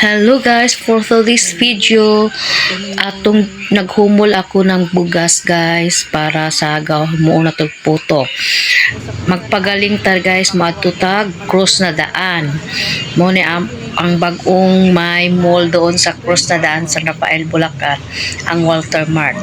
Hello guys, for this video, atong naghumol ako ng bugas guys para sa gahimo na tog puto. Magpagaling tar guys, matutag cross na daan. Mo ni ang bagong may mall doon sa cross na daan sa Rafael Bulacan, ang Walter Mart.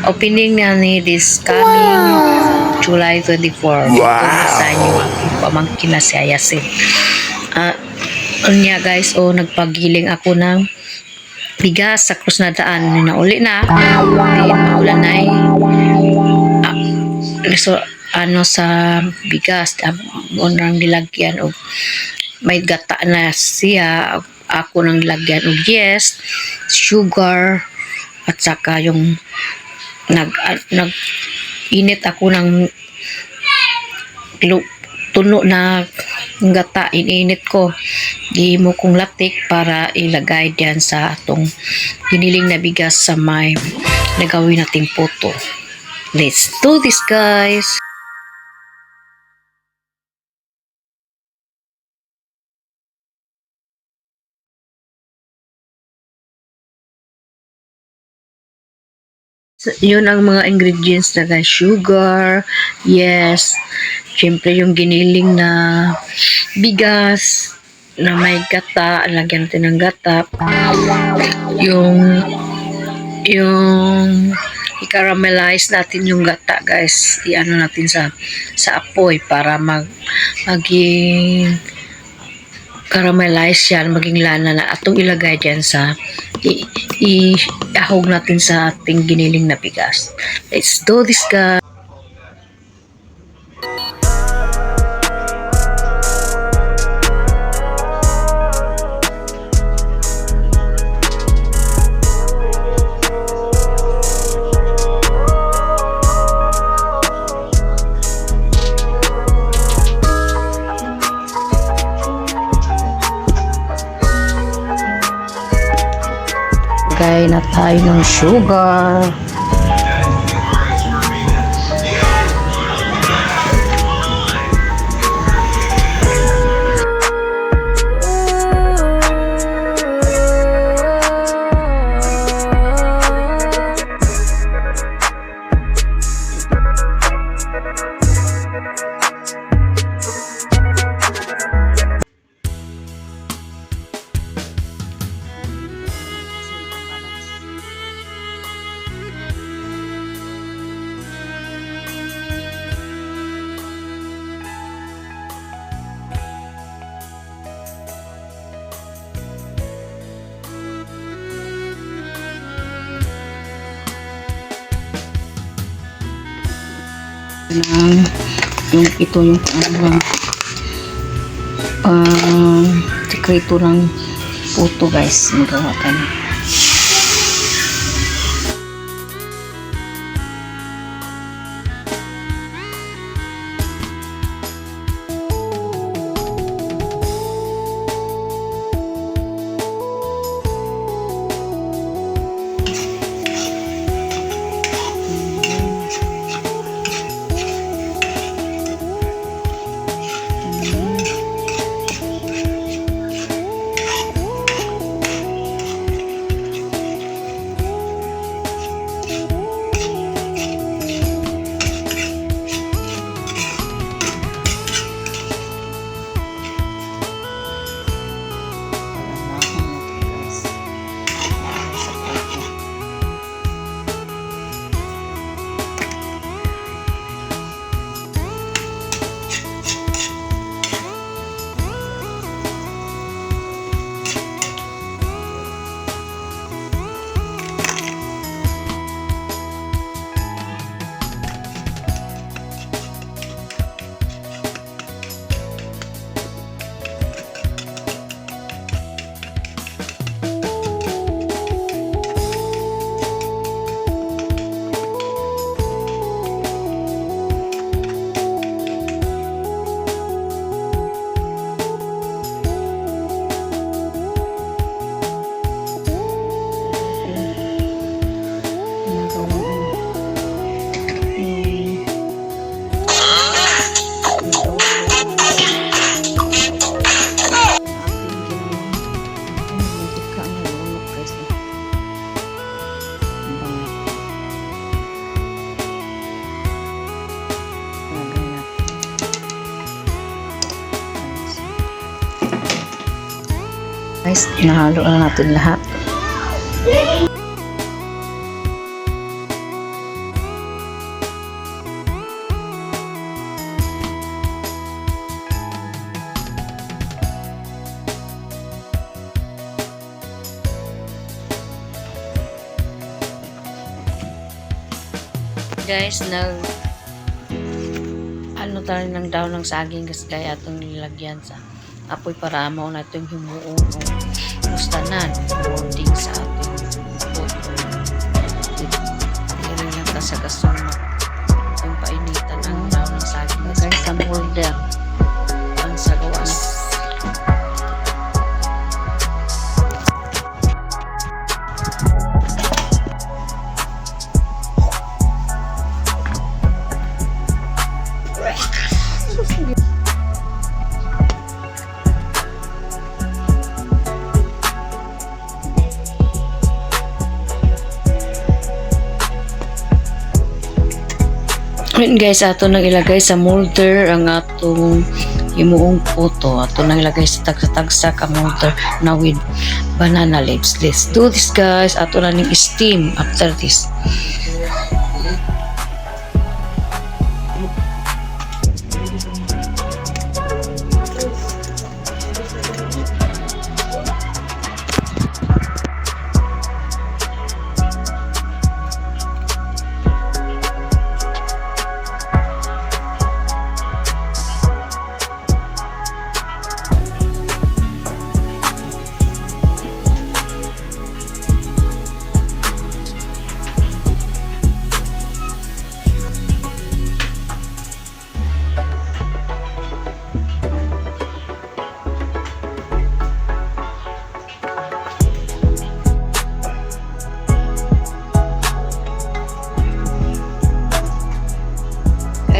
Opening na ni this coming July 24. Wow. Sa inyo pamangkin na si Ayasin. Unya guys, nagpagiling ako ng bigas sa krus na daan. Nauli na. Ulan na so, sa bigas. Unang nilagyan o may gata na siya. Ako nang nilagyan o yes, sugar, at saka yung init ako ng tuno na gata, ininit ko. Di mo kong latik para ilagay diyan sa atong giniling na bigas sa may nagawin nating puto. Let's do this guys! So, yun ang mga ingredients na guys. Sugar, yes, syempre yung giniling na bigas na may gata, lagyan natin ng gata, yung i-caramelize natin yung gata guys, i-ano natin sa apoy para maging caramelize yan, maging lana na atong ilagay dyan sa ihahog natin sa ating giniling na bigas. Let's do this guys! Lagay na tayo ng sugar. Yung ito yung sekreto ng puto guys, magawa tayo. Guys, nahalo na natin lahat. Guys, ano tayo ng daw ng saging kasi kaya itong nilagyan sa apoy para amaw na itong himuon o gustanan boarding sa ating puto. Hindi lang kasagasun yung painitan ang daw ng saging guys sa molder ang sa gawas. Ayun guys, ato nang ilagay sa molder ang atong himuong puto. Ato nang ilagay sa tagsa-tagsak ang molder na with banana leaves. Let's do this guys. Ato na ning steam after this.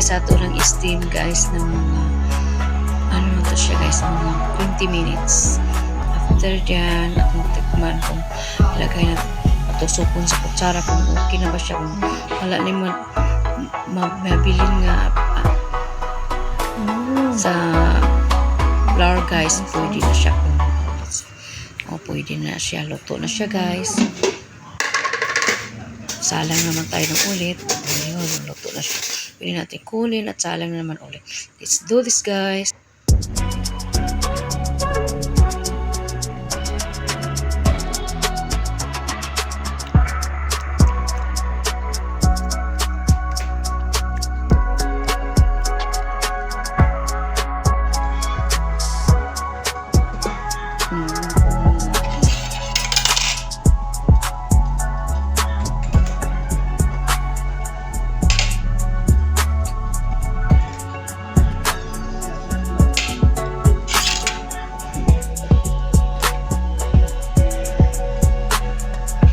Sa ato ng steam guys ng mga ano na to siya guys, mga 20 minutes. After dyan, akong tikman kung ilagay na patusupon sa kutsara kung okay na ba siya, kung wala naman mabilin nga sa flour guys, pwede na siya pwede na siya, luto na siya guys. Salang naman tayo ng ulit. Ayun, luto na siya. Pwede natin kulin at salang naman ulit. Let's do this guys.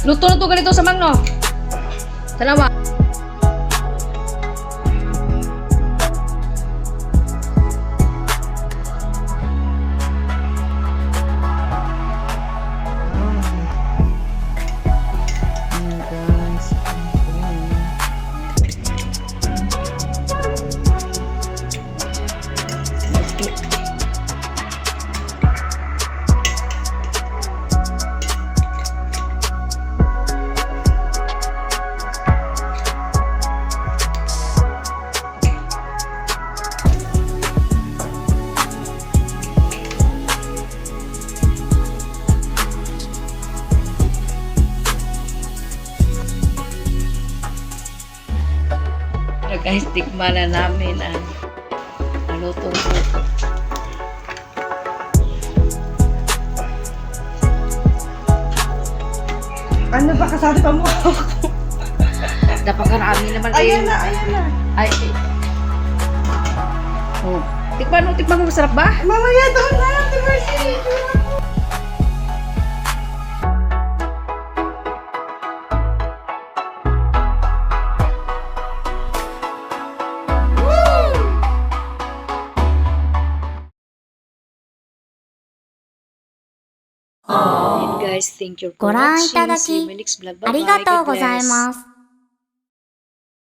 Luto na to ganito sa mangno. Dalawa. Guys, tikman na namin ang nalutong puto. Ano ba kasali pa mo ako? Dapat ka namin naman. Ayan na, ayan na. Ay. Oh. Tikman mo, masarap ba? Mamaya doon na, diversity. And guys, thank you for watching. See you in my next vlog. Bye-bye. ありがとう God ござい bless. ます。